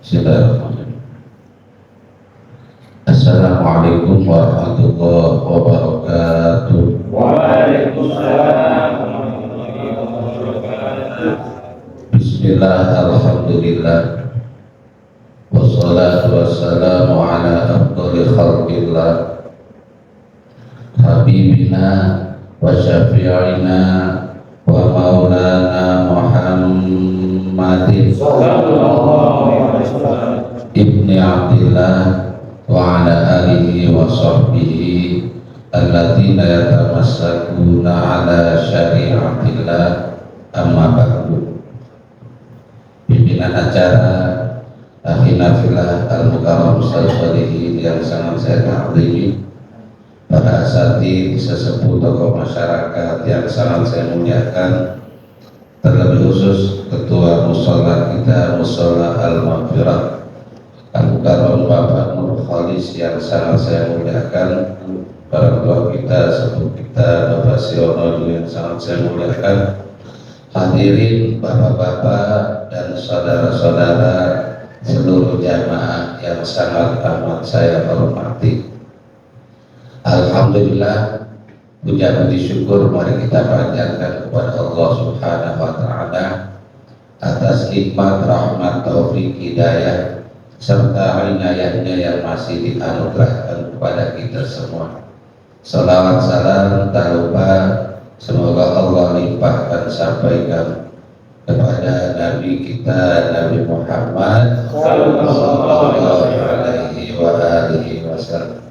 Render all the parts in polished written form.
Bismillahirrahmanirrahim. Assalamualaikum warahmatullahi wabarakatuh. Waalaikumsalam warahmatullahi wabarakatuh. Bismillah, alhamdulillah, wassalatu wassalamu ala afdhalil khalqillah, habibina wa syafi'ina wa maulana Muhammadin Sallallahu alaihi wasallam. ibni Abdillah wa ala alihi wa sahbihi alladzina yatamassakuna ala syari'atillah, amma ba'du. Pimpinan acara akhina fillah al-mukarram salihin yang sangat saya taklimi, para asatidz sesepuh tokoh masyarakat yang sangat saya muliakan, terlebih khusus ketua mushola kita, mushola al-maghfirah al-mukarram Bapak Nur Khalis yang sangat saya muliakan, para ketua kita, sepuh kita Bapak Siono yang sangat saya muliakan, hadirin bapak-bapak dan saudara-saudara seluruh jamaah yang sangat amat saya hormati. Alhamdulillah, puja puji syukur mari kita panjatkan kepada Allah Subhanahu wa taala atas nikmat, rahmat, taufik, hidayah serta inayahnya yang masih dianugerahkan kepada kita semua. Salawat salam tak lupa semoga Allah limpahkan sampaikan kepada Nabi kita, Nabi Muhammad sallallahu alaihi wa alihi wasallam.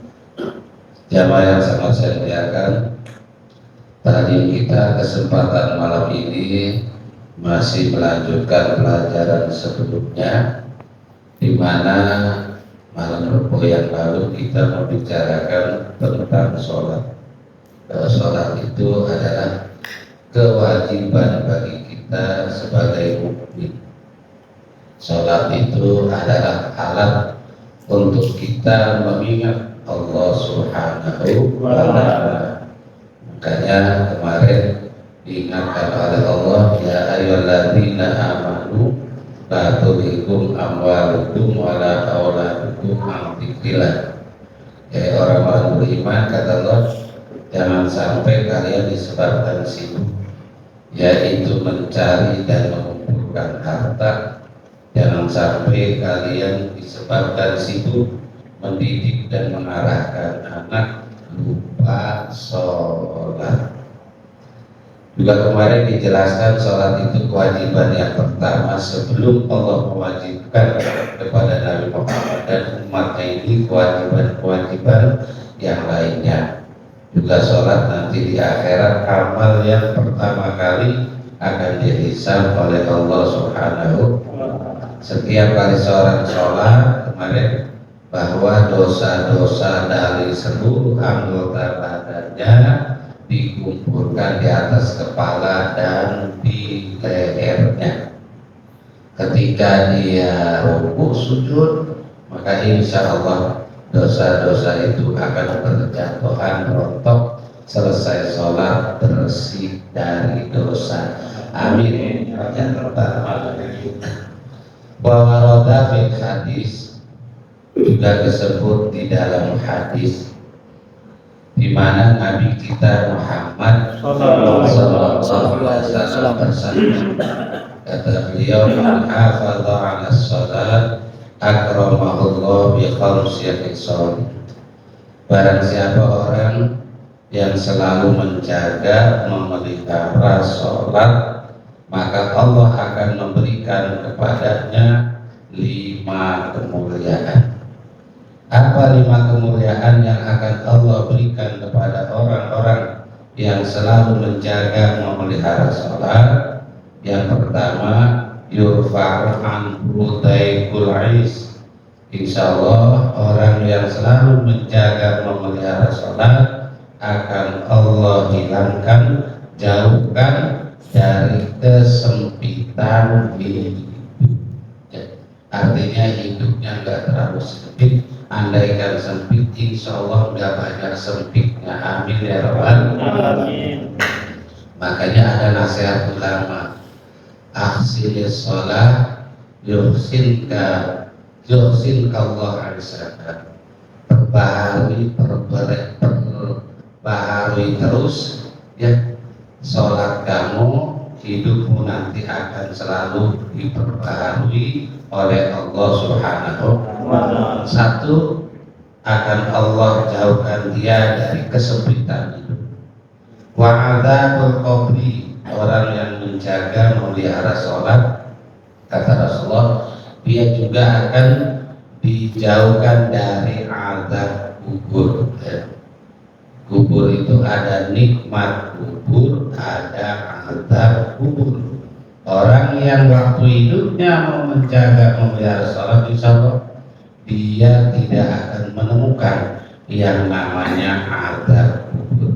Jamaah yang sangat saya muliakan, tadi kita kesempatan malam ini masih melanjutkan pelajaran sebelumnya, di mana malam Rabu yang lalu kita membicarakan tentang sholat. Sholat itu adalah kewajiban bagi kita sebagai mukmin. Sholat itu adalah alat untuk kita mengingat Allah Subhanahu wa ta'ala. Makanya kemarin diingatkan oleh Allah, ya ayyuhalladzina amanu la tulhikum amwalukum wala auladukum an dzikrillah. Ya orang-orang beriman, kata Allah, jangan sampai kalian disebabkan sibuk, yaitu mencari dan mengumpulkan harta. Jangan sampai kalian disebabkan sibuk mendidik dan mengarahkan anak lupa sholat. Juga kemarin dijelaskan sholat itu kewajiban yang pertama sebelum Allah mewajibkan kepada Nabi Muhammad dan umatnya ini kewajiban-kewajiban yang lainnya. Juga sholat nanti di akhirat amal yang pertama kali akan dihisab oleh Allah Subhanahu. Setiap kali seorang sholat kemarin bahwa dosa-dosa dari seluruh anggota badannya dikumpulkan di atas kepala dan di lehernya. Ketika dia rukuk sujud, maka insya Allah dosa-dosa itu akan berjatuhan rontok. Selesai sholat bersih dari dosa. Amin. Yang pertama, bahwa roda fil hadis juga disebut di dalam hadis, di mana Nabi kita Muhammad sallallahu alaihi wasallam bersabda, kata beliau, man hafadha 'ala shalat akramahullah bi khamsi khisal. Barang siapa orang yang selalu menjaga, memelihara sholat, maka Allah akan memberikan kepadanya 5 kemuliaan. Apa 5 kemuliaan yang akan Allah berikan kepada orang-orang yang selalu menjaga, memelihara sholat? Yang pertama, yurfa'u anhu daikul is. Insya Allah orang yang selalu menjaga, memelihara sholat akan Allah hilangkan, jauhkan dari kesempitan hidup. Artinya hidupnya nggak terlalu sempit. Andaikan sempit, insya Allah nggak banyak sempitnya. Amin ya rabbal alamin. Makanya ada nasihat ulama, ahsinis sholat yuhsinka Yuhsin kallah alisakan, perbaharui terus ya sholat kamu, hidupmu nanti akan selalu diperbaharui oleh Allah Subhanahu wa Ta'ala. Satu, akan Allah jauhkan dia dari kesempitan hidup. Wa adzabul qabri, orang yang menjaga memelihara sholat, kata Rasulullah, dia juga akan dijauhkan dari azab kubur. Kubur itu ada nikmat kubur, ada azab kubur. Orang yang waktu hidupnya mau menjaga memelihara sholat, insya Allah dia tidak akan menemukan yang namanya azab kubur.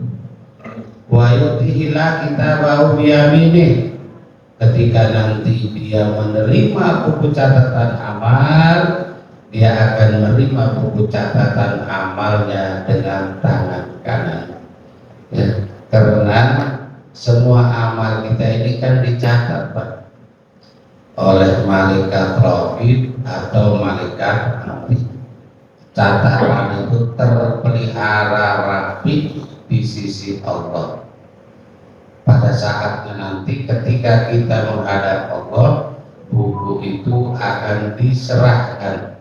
Wa yutihila kitabahu biyaminih, ketika nanti dia menerima buku catatan amal, dia akan menerima buku catatan amalnya dengan tangan kanan ya, karena semua amal kita ini kan dicatat Pak oleh malaikat raqib atau malaikat atid. Catatan itu terpelihara rapi di sisi Allah. Pada saatnya nanti ketika kita menghadap Allah, buku itu akan diserahkan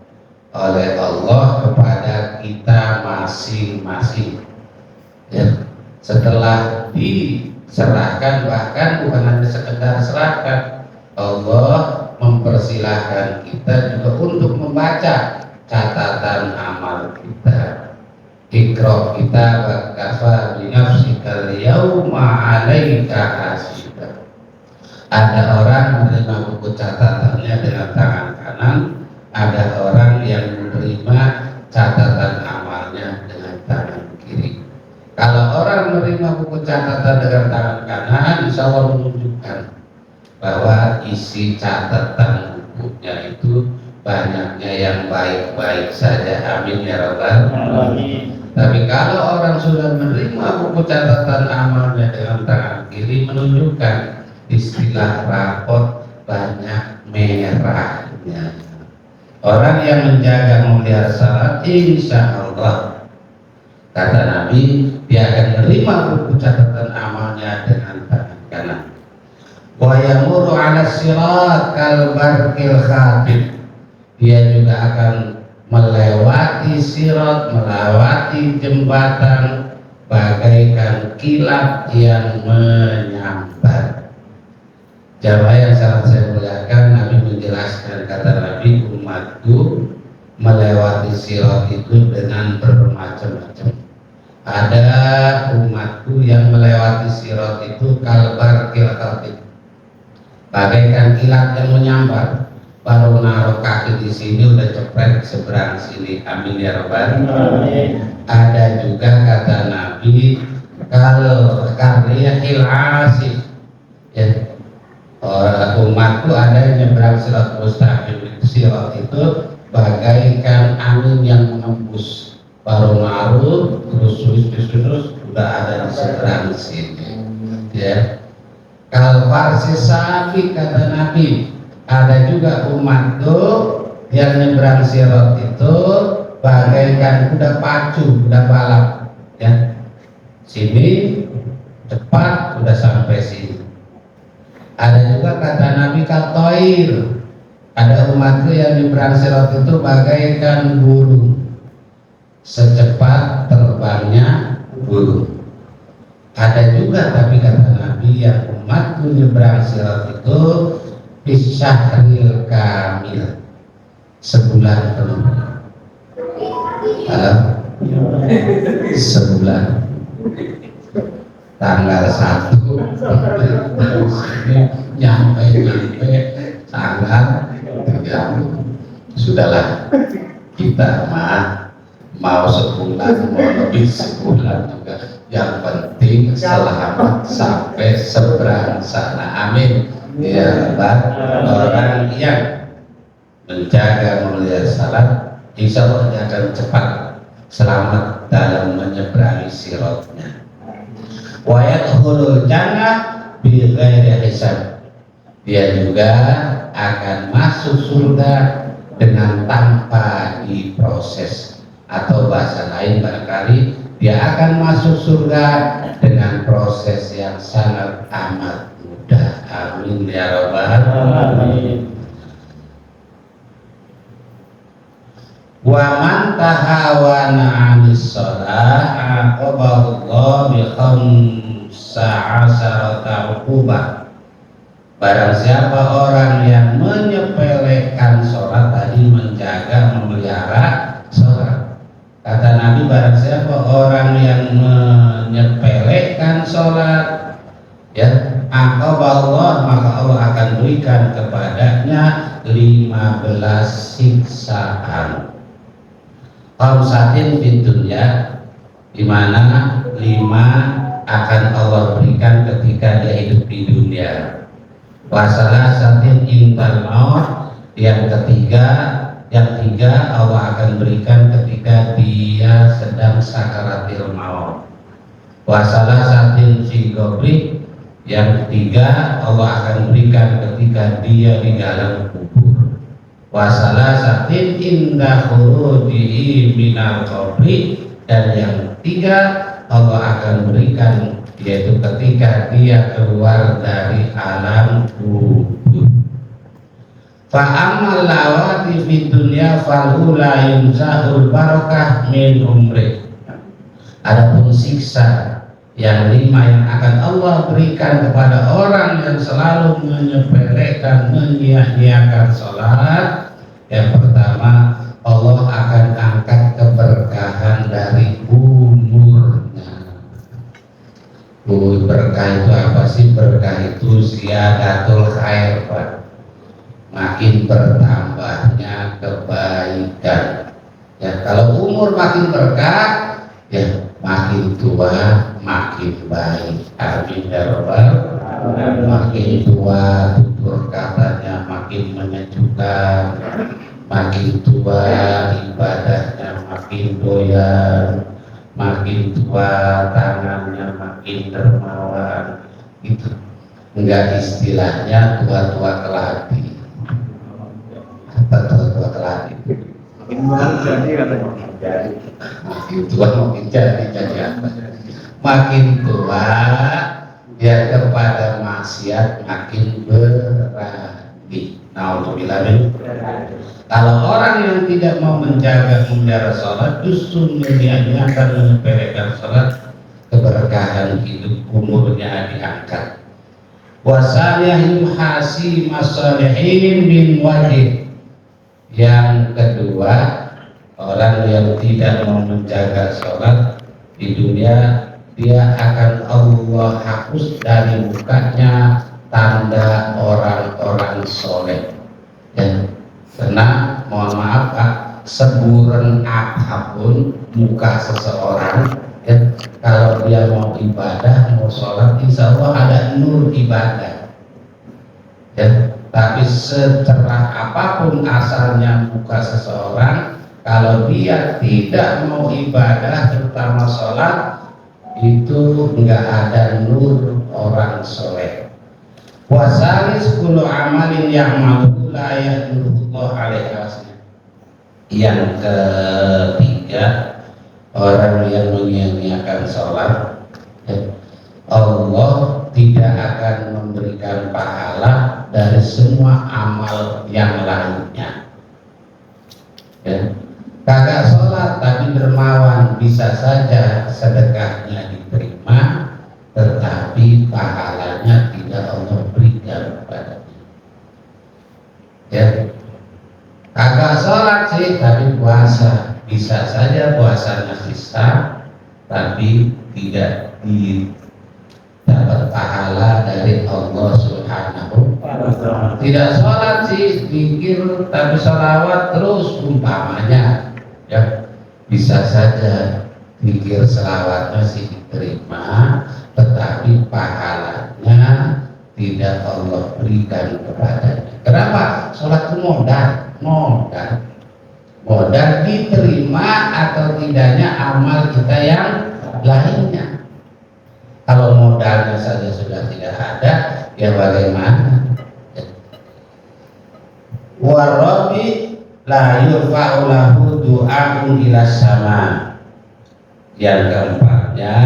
oleh Allah kepada kita masing-masing ya. Setelah diserahkan, bahkan bukan hanya sekedar serahkan, Allah mempersilahkan kita juga untuk membaca catatan amal kita. Iqra kitabaka kafa bi nafsika al-yawma 'alaika hasiba. Ada orang menerima buku catatannya dengan tangan kanan, ada orang yang menerima catatan amalnya dengan tangan kiri. Kalau orang menerima buku catatan dengan tangan kanan, insya Allah menunjukkan bahwa isi catatan bukunya itu banyaknya yang baik-baik saja. Amin ya rabbal alamin. Tapi kalau orang sudah menerima buku catatan amalnya dengan tangan kiri, menunjukkan istilah rapot banyak merahnya. Orang yang menjaga memelihara salat, insya Allah, kata Nabi, dia akan menerima buku catatan amalnya dengan tangan kanan. Wa yamuru 'ala sirat kal barqil khatib, dia juga akan melewati sirat, melewati jembatan bagaikan kilat yang menyambar. Jamaah yang sangat saya muliakan, Nabi menjelaskan, kata Nabi, umatku melewati sirat itu dengan bermacam-macam. Ada umatku yang melewati sirat itu kalbar kilat, bagaikan kilat yang menyambar. Baru naruh kaki di sini udah cepet seberang sini. Amin ya rabbal alamin. Ada juga kata Nabi kalau kariyahil asif ya, umatku ada yang nyebrang sirat mustaqim. Sirat itu bagaikan angin yang menembus, baru naruh terus udah ada di seberang sini ya. Kalfarsi sapi, kata Nabi, ada juga umatku yang nyebrang sirat itu bagaikan kuda pacu, kuda balap ya. Sini cepat udah sampai sini. Ada juga kata Nabi katoir, ada umatku yang nyebrang sirat itu bagaikan burung, secepat terbangnya burung. Ada juga tapi kata Nabi yang umatku nyebrang sirat itu bisyahril kamil, sebulan penuh. Sebulan, tanggal 1 nyampe tanggal 30. Sudahlah, kita mau sebulan, mau lebih sebulan juga, yang penting selamat sampai seberang sana. Amin ya Rabbal. Orang yang menjaga memelihara salat, insya Allah dia akan cepat selamat dalam menyeberangi siratnya. Wa yadkhulul jannah bi ghairi hisab, dia juga akan masuk surga dengan tanpa diproses, atau bahasa lain barangkali dia akan masuk surga dengan proses yang sangat amat mudah. Amin ya rabbal alamin. Wa man tahawana 'anis shalah aqaballahu bi khamsa 'asharata 'uqubah. Barang siapa orang yang menyepelekan sholat, tadi menjaga, memelihara sholat. Kata Nabi, barang siapa orang yang menyepelekan sholat, ya, aqaballah, maka Allah akan berikan kepadanya 15 siksaan. Khamsatin fid dunya, di mana 5 akan Allah berikan ketika dia hidup di dunia. Wasalah satin intal maut, yang tiga Allah akan berikan ketika dia sedang sakaratil maut. Wasalah satin fi qabri, yang ketiga Allah akan berikan ketika dia di dalam kubur. Wasalah satin inda khurujihi minal qabri, dan yang ketiga Allah akan berikan yaitu ketika dia keluar dari alam kubur. Fa amal lawati fid dunya falula yunzahul barakah min umri. Adapun siksa yang 5 yang akan Allah berikan kepada orang yang selalu menyepelekan, menyia-nyiakan sholat, yang pertama Allah akan angkat keberkahan dari umurnya. Berkah itu apa sih? Berkah itu ziyadatul khair, Pak. Makin bertambahnya kebaikan. Ya, kalau umur makin berkah, ya makin tua makin baik. Amin ya rabbal alamin. Makin tua tutur katanya makin menyejukkan, makin tua ibadahnya makin doyan, makin tua tangannya makin dermawan. Itu enggak istilahnya tua-tua keladi. Apa tua-tua keladi? Makin baru jadi katanya. Jadi makin tua makin jadi apa? Makin tua ya kepada maksiat makin berani. Nauzubillah min. Kalau orang yang tidak mau menjaga memelihara sholat, justru menyia-nyiakan, menyepelekan sholat, keberkahan hidup umurnya diangkat. Wasalihim hasi masalihin min wajib. Yang kedua, orang yang tidak mau menjaga sholat di dunia, dia akan Allah hapus dari mukanya tanda orang-orang soleh. Dan karena mohon maaf Pak, seburen apapun muka seseorang, ya, kalau dia mau ibadah, mau sholat, insya Allah ada nur ibadah. Ya, tapi secerah apapun asalnya muka seseorang, kalau dia tidak mau ibadah, terutama sholat, itu enggak ada nur orang soleh. Wasalis kullu amalin ya'malu la ya'murullah alaihi. Yang ketiga, orang yang menyia-nyiakan sholat, Allah tidak akan memberikan pahala dari semua amal yang lainnya. Ya. Kagak sholat tapi dermawan, bisa saja sedekahnya diterima, tetapi pahalanya tidak Allah berikan kepadanya. Ya, kagak sholat sih tapi puasa, bisa saja puasanya sisa, tapi tidak dapat pahala dari Allah Subhanahu wa ta'ala. Tidak sholat sih, zikir tapi sholawat terus umpamanya, ya bisa saja zikir sholawatnya sih diterima, tetapi pahalanya tidak Allah berikan kepadanya. Kenapa? Sholat itu modal diterima atau tidaknya amal kita yang lainnya. Kalau modalnya saja sudah tidak ada, ya bagaimana? Warabi la yurfa'u lahu du'a'un ila sama. Yang keempatnya,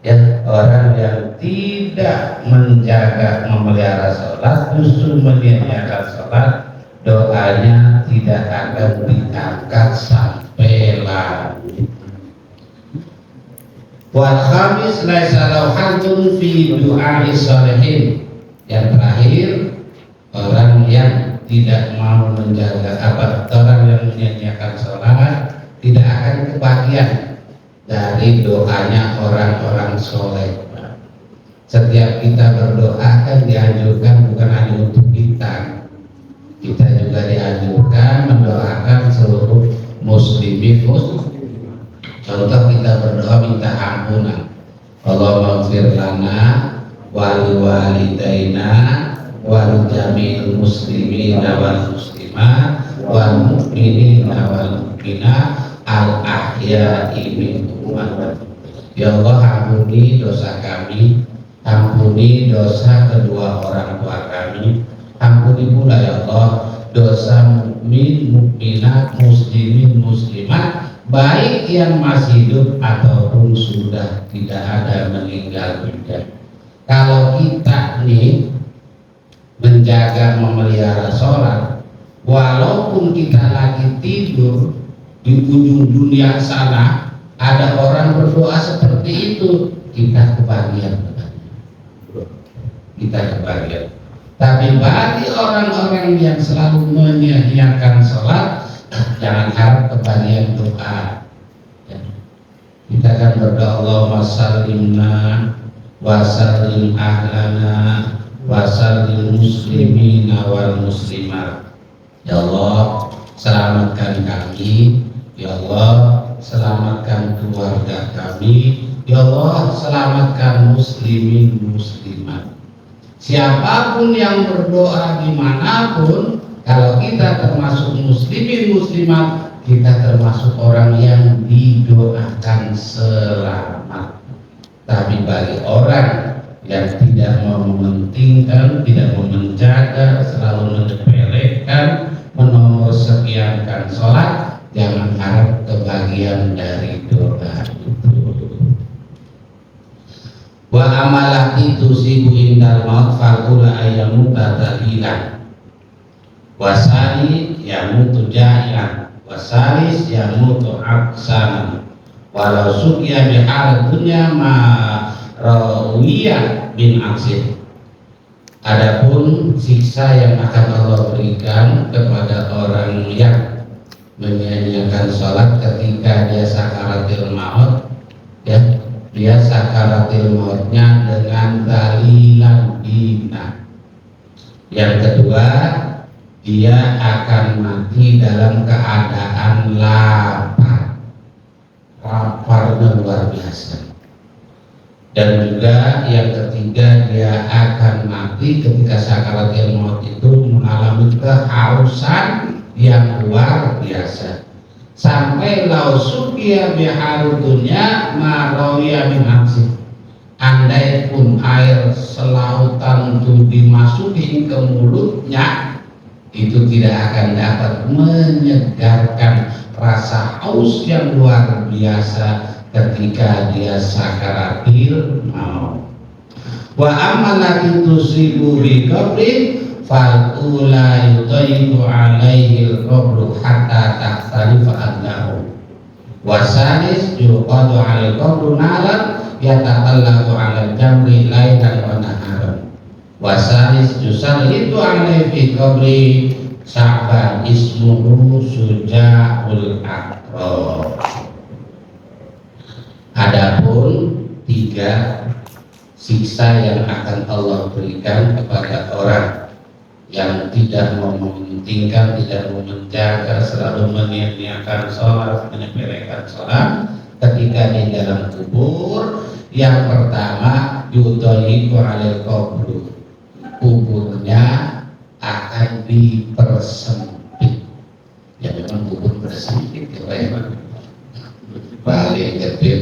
ya, orang yang tidak menjaga memelihara sholat, justru menyia-nyiakan sholat, doanya tidak akan diangkat sampai langit. Wal khamis laisa lahu hadun fi du'a'is sholihin. Yang terakhir, orang yang tidak mau menjaga orang yang menyia-nyiakan sholat tidak akan kebagian dari doanya orang-orang soleh. Setiap kita berdoa kan dianjurkan bukan hanya untuk kita juga dianjurkan mendoakan seluruh muslimin. Contoh kita berdoa minta ampunan, Allahumma ighfir lana wali walidaina wal jami'il muslimina wal muslimat wal mu'minina wal mu'minat al ahya'i minhum. Ya Allah, ampuni dosa kami, ampuni dosa kedua orang tua kami, ampuni pula ya Allah dosa mukmin, mukminat, muslimin, muslimat, baik yang masih hidup ataupun sudah tidak ada meninggal dunia. Kalau kita nih menjaga memelihara sholat, walaupun kita lagi tidur di ujung dunia sana ada orang berdoa seperti itu, kita kebahagiaan. Tapi bagi orang-orang yang selalu menyia-nyiakan sholat, jangan harap kebahagiaan doa. Kita akan berdoa, Allahumma sallimna wa sallim ahlana wa sallim muslimina wal muslimat. Ya Allah, selamatkan kami. Ya Allah, selamatkan keluarga kami. Ya Allah, selamatkan muslimin muslimat. Siapapun yang berdoa dimanapun, kalau kita termasuk muslimin muslimat, kita termasuk orang yang didoakan selamat. Tapi bagi orang yang tidak mau mementingkan, tidak mau menjaga, selalu menyepelekan, menomor sekiankan sholat, jangan harap kebahagiaan dari doa itu. Wa amalati tusibu indal maut fakula ayamu tatalilan wasani yamutu jahilan wasalis yamutu aksanan walau sukia bihal dunya ma rawiyah bin aksir. Adapun siksa yang akan Allah berikan kepada orang yang menyia-nyiakan sholat ketika dia sakaratil maut, ya, dia sakaratil mautnya dengan dalilan dina. Yang kedua, dia akan mati dalam keadaan laparnya luar biasa. Dan juga yang ketiga, dia akan mati ketika sakaratil maut itu mengalami kehausan yang luar biasa, sampai lausukia biharudunya marawiya min aksi. Andai pun air selautan itu dimasukin ke mulutnya, itu tidak akan dapat menyegarkan rasa haus yang luar biasa ketika dia sakaratil maut. Wa amalati tusibu bi qabrin fal ula yudayyibu alaihi al-qabru hatta takhtalifa adnahu wasanis yuqadu alal qabru nalan yataqallabu alal jamri lailan wa naharan wasanis yusallitu alaihi fi qabri sa'ban ismuhu suja'ul akbar. Adapun tiga siksa yang akan Allah berikan kepada orang yang tidak mau mementingkan, tidak mau menjaga, selalu menyia-nyiakan sholat, menyepelekan sholat ketika di dalam kubur. Yang pertama, yudhayiqu alal qabru, kuburnya akan dipersempit. Ya memang kubur bersempit ya,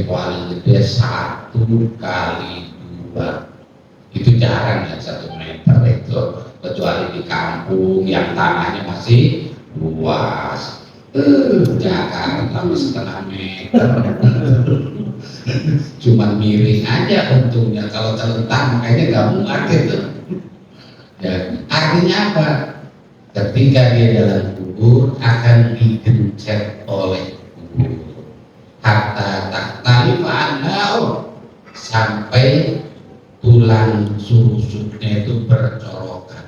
paling gede 1 kali 2, itu jarang ya 1 meter itu, kecuali di kampung yang tanahnya masih luas. Jakarta setengah meter. Cuma miring aja untungnya, kalau terlentang makanya nggak muat gitu. Ya, artinya apa? Ketika dia dalam kubur akan digencet oleh kubur. Hatta taktalifa anau, sampai tulang rusuknya itu bercolokan.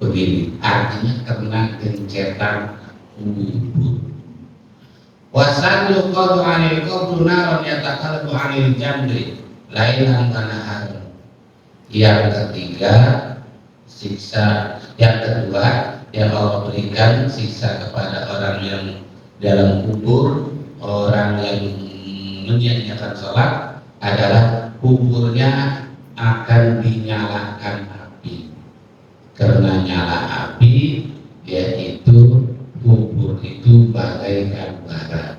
Begini, artinya kena gencetan kubur. Wasan yuqadu anil qabru naron yataqalabu anil jamri lailan tanahar. Yang ketiga, siksa yang kedua yang Allah berikan siksa kepada orang yang dalam kubur, orang yang menyia-nyiakan sholat adalah kuburnya akan dinyalakan api. Karena nyala api, yaitu kubur itu bagaikan bara.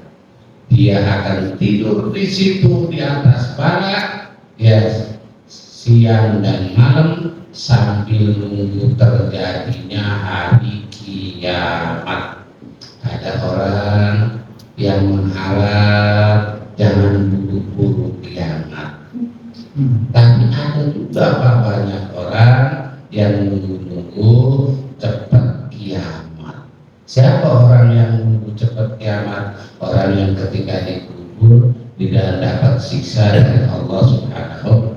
Dia akan tidur di situ di atas bara, ya, siang dan malam sambil menunggu terjadinya hari kiamat. Ada orang yang mengharap jangan buru-buru kiamat, tapi ada juga banyak orang yang menunggu cepat kiamat. Siapa orang yang menunggu cepat kiamat? Orang yang ketika dikubur tidak dapat siksa dari Allah Subhanahu.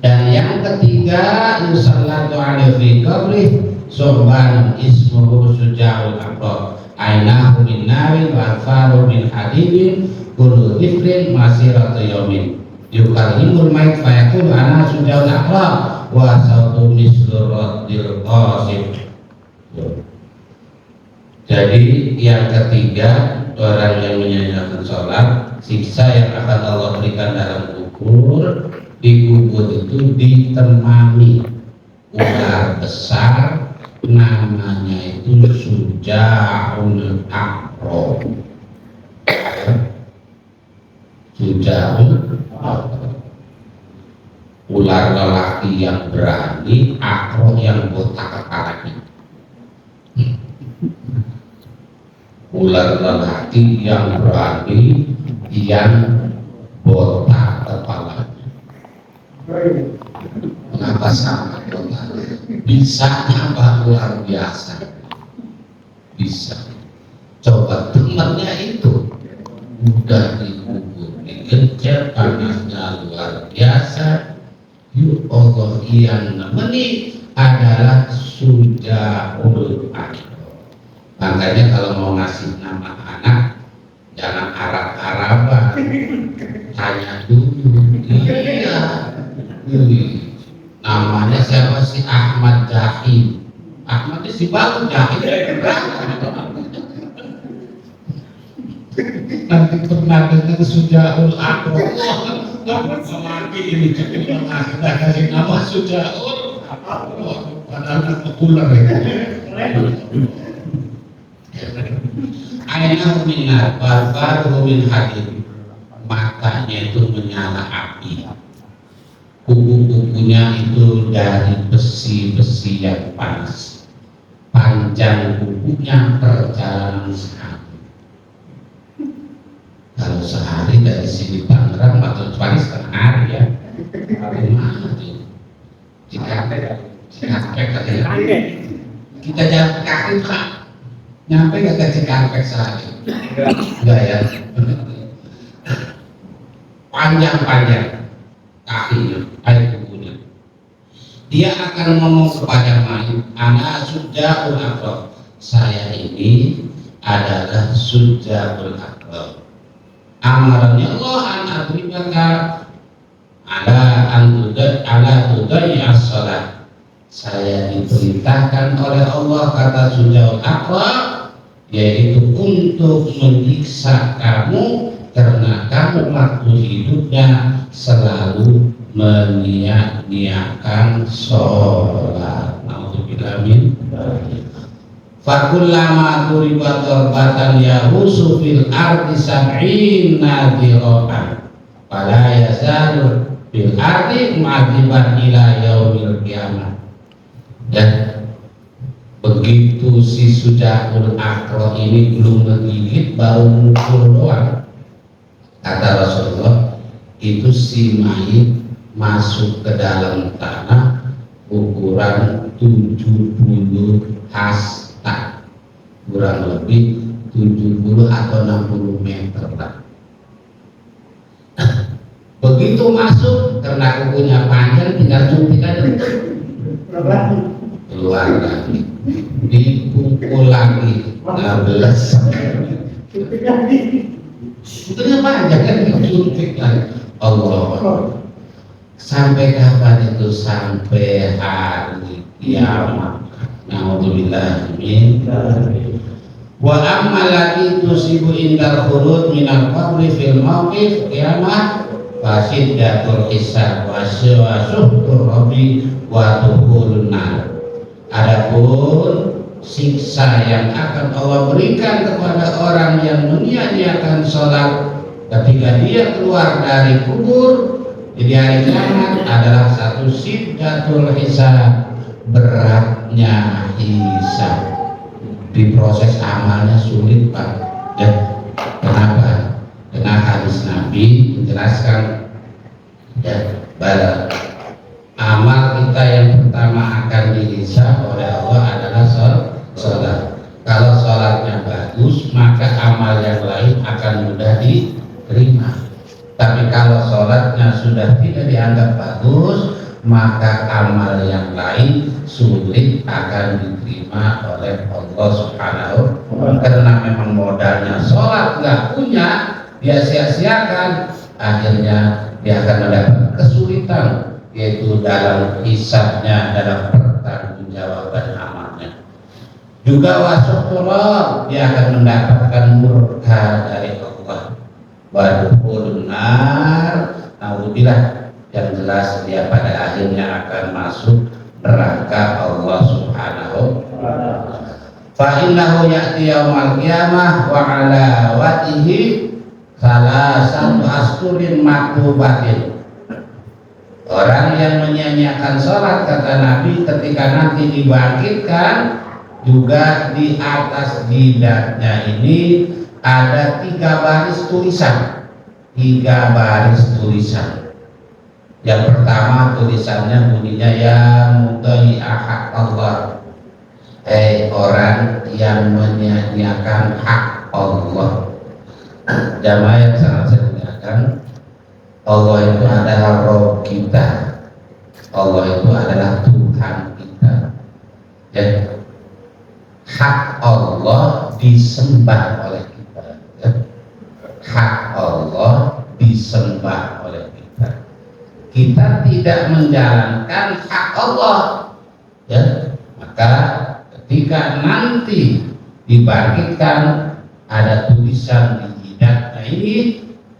Dan yang ketiga, yusallatu alaihi fi qabri subhan ismuhu suja'ul aqrab ainahu min narin wa faru min hadidin kullu dhifrin masiratu yaumin yukallimul mayt fayaqul ana suja'ul aqrab wa sautu mislu raddil qasim. Jadi yang ketiga, orang yang menyia-nyiakan sholat, siksa yang akan Allah berikan dalam kubur. Di kubur itu ditemani ular besar, namanya itu Suja'ul Aqrab. Suja'ul Aqrab, ular lelaki yang berani, Aqrab yang botak kepalanya. Ular lelaki yang berani, yang botak kepalanya. Kenapa sama botak? Bisa apa luar biasa? Bisa. Coba temannya itu udah dikubur, digencet, panasnya luar biasa. Ya Allah, yang nemeni adalah Suja'ul Aqrab. Makanya kalau mau ngasih nama anak jangan Arab-Araban, tanya dulu. Iya, namanya siapa sih? Ahmad Jahim. Ahmadnya si baru Jahim. Nanti pernah dengar Suja'ul Aqrab. Lagi ini cukup kita kasih nama Suja'ul Aqrab. Padahal populer ya. Ainahu minar wa faruhu min hadid, matanya itu menyala api, kuku-kukunya itu dari besi-besi yang panas, panjang kukunya perjalanan sehari. Kalau sehari dari sini Tangerang atau paling setengah hari ya. Dari mana tuh? Cikampek katanya. Kita jalan kaki Pak. Nyampe gak ke Cikampek sehari? Enggak ya. Panjang-panjang kakinya, air kukunya. Dia akan ngomong kepada mayit, ana Suja'ul Aqrab. Saya ini adalah Suja'ul Aqrab. Amarannya Allah an adribaka ala tudai as-salat. Saya diperintahkan oleh Allah, kata Suja'ul Aqrab, yaitu untuk menyiksa kamu karena kamu waktu hidupnya selalu menyia-nyiakan sholat. Nauzubillah min dzalik. Fakullama turibat torbatan yahusu fil ardi sab'ina diratan fala yazalu fil ardi mu'adziban ila yaumil qiyamah. Dan Begitu si Sujaul Akro ini belum ngegigit, baru mukul doang, kata Rasulullah, itu si mayit masuk ke dalam tanah ukuran 70 hasta, kurang lebih 70 atau 60 meter lah. Begitu masuk, karena kukunya panjang, tinggal suntik aja keluar lagi, dipukul lagi 16. Kukunya panjang kan, disuntik lagi. Allah, sampai kapan itu? Sampai hari kiamat. Naudzubillah min. Wa amma lagi tusibu indal khurud minal qabri fil mauqif kiamat fasiddatul hisab wa syuhdur rabbi wa dukhulun nar. Adapun siksa yang akan Allah berikan kepada orang yang menyia-nyiakan sholat ketika dia keluar dari kubur di hari kiamat adalah satu siddatul hisab, beratnya hisab. Di proses amalnya sulit Pak ya. Kenapa? Karena hadis Nabi menjelaskan ya, bahwa amal kita yang pertama akan dihisab oleh Allah adalah sholat. Kalau sholatnya bagus, maka amal yang lain akan mudah diterima. Tapi kalau sholatnya sudah tidak dianggap bagus, maka amal yang lain sulit akan diterima oleh Allah Subhanahu wa Ta'ala. Karena memang modalnya sholat nggak punya, dia sia-siakan, akhirnya dia akan mendapat kesulitan, yaitu dalam hisabnya, dalam pertanggungjawaban amalnya. Juga wasyukurah, dia akan mendapatkan murka dari Allah. Wadukhulun nar, naudzubillah, yang jelas dia pada akhirnya akan masuk neraka Allah Subhanahu wa ta'ala. Fa innahu ya'ti yaumal qiyamah wa ala wajhihi salasatu asturin maktubatin. Orang yang menyia-nyiakan sholat, kata Nabi, ketika nanti dibangkitkan, juga di atas jidatnya ini ada 3 baris tulisan. 3 baris tulisan. Yang pertama tulisannya bunyinya ya mudai'a hak Allah, orang yang menyia-nyiakan hak Allah. Jamaah yang sangat saya muliakan, Allah itu adalah Rabb kita, Allah itu adalah Tuhan kita ya. Hak Allah disembah oleh kita ya. Hak Allah disembah oleh kita. Kita tidak menjalankan hak Allah ya, maka ketika nanti dibangkitkan ada tulisan di jidatnya ini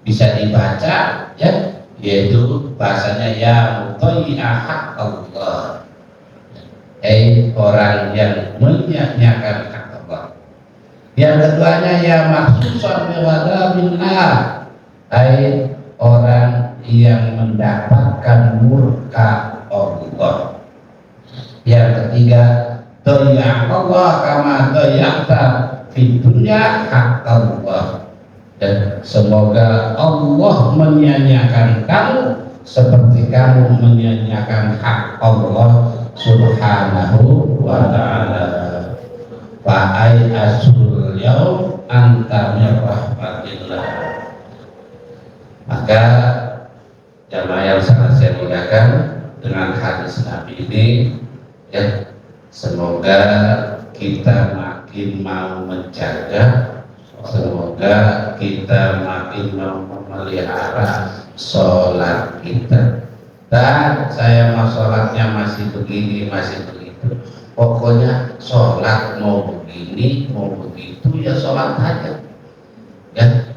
bisa dibaca ya, yaitu bahasanya ya mudai'a hak Allah, orang yang menyia-nyiakan hak Allah. Yang keduanya ya maksusan biwadabin nar, orang yang mendapatkan murka Allah. Yang ketiga doya Allah kama doyakta di dunia hak Allah, dan semoga Allah menyia-nyiakan kamu seperti kamu menyia-nyiakan hak Allah Subhanahu wa ta'ala. Fa'ai asul yaum anta min rahmatillah. Maka jamaah yang sangat saya muliakan, dengan hadis Nabi ini ya, semoga kita makin mau menjaga, semoga kita makin mau memelihara sholat kita. Dan saya mau sholatnya masih begini, masih begitu, pokoknya sholat mau begini, mau begitu, ya sholat aja ya.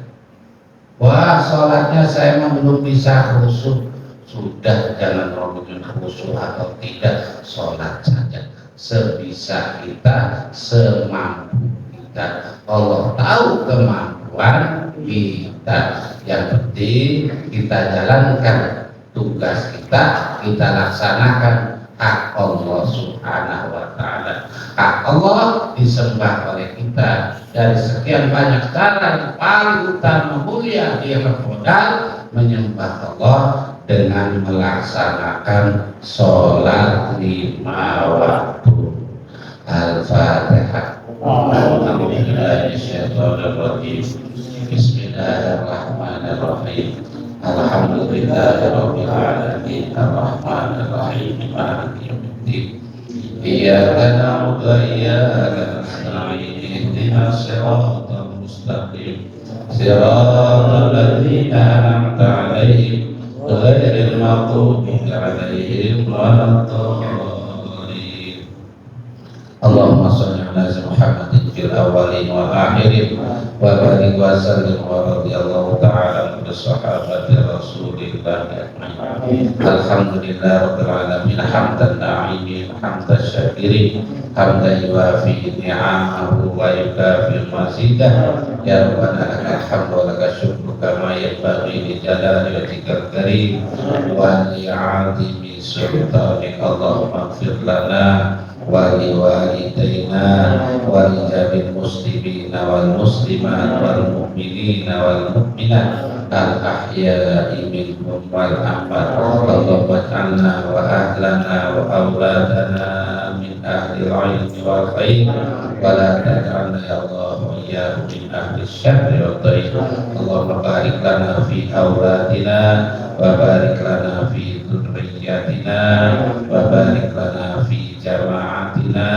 Wah, sholatnya saya belum bisa khusyuk, sudah, jangan ngomongin khusyuk atau tidak, sholat saja sebisa kita, semampu kita. Allah tahu kemampuan kita, yang penting kita jalankan tugas kita, kita laksanakan hak Allah Subhanahu wa Ta'ala. Hak Allah disembah oleh kita dari sekian banyak cara. Yang paling utama mulia ialah modal menyembah Allah dengan melaksanakan sholat 5 waktu. Al-Fatihah. Bismillahirrahmanirrahim. Alhamdulillahirabbil alamin arrahmanir rahim maliki yaumiddin. Iyyaka na'budu wa iyyaka nasta'in ihdinas siratal mustaqim siratal ladzina an'amta 'alaihim ghairil maghdubi 'alaihim waladdallin. Allahumma shalli ala Muhammadin fil awwalin wal akhirin wa barik wa sallim wa radhiyallahu ta'ala an sahabati Rasulillah ajma'in. Alhamdulillah rabbil alamin hamdan na'imin hamdan syakirin hamdan yuwafi ni'amahu wa yukafi mazidah. Ya Rabbana lakal hamdu wa lakal syukru kama yanbaghi li jalali wajhikal karim wa li 'azimi sultanik. Allahumma ighfir lana wali walidayna wali jami'il muslimina wal muslimat wal mu'minina wal mu'minat al ahya'i minhum wal amwat. Allahumma ij'alna wa ahlana wa awladana min ahli al-'ilmi wal khair wa la taj'alna ya Allah wa iyyahum min ahli syarri wa dhaif. Allahumma barik lana fi awladina wa barik lana fi dzurriyyatina wa barik lana fi jama'atina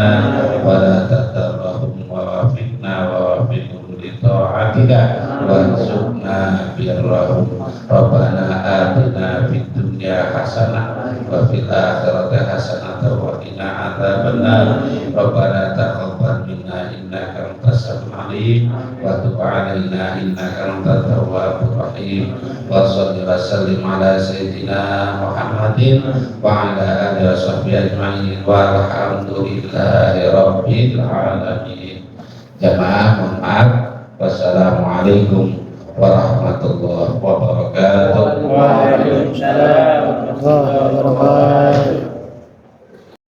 wa la tadarrahum wa wafiqna wa wafiqhum li ta'atika warzuqna birrahum. Rabbana atina fid dunya hasanah wa fil akhirati hasanah wa qina adzabannar. Rabbana taqabbal minna innaka antas samiul alim wa tub 'alaina innaka antat tawwabur rahim. Wa shalli wa sallim ala sayyidina Muhammadin wa ala alihi wa sahbihi ajma'in walhamdulillahi rabbil alamin. Jamaah mohon maaf. Wassalamualaikum warahmatullahi wabarakatuh. Waalaikumsalam warahmatullahi wabarakatuh.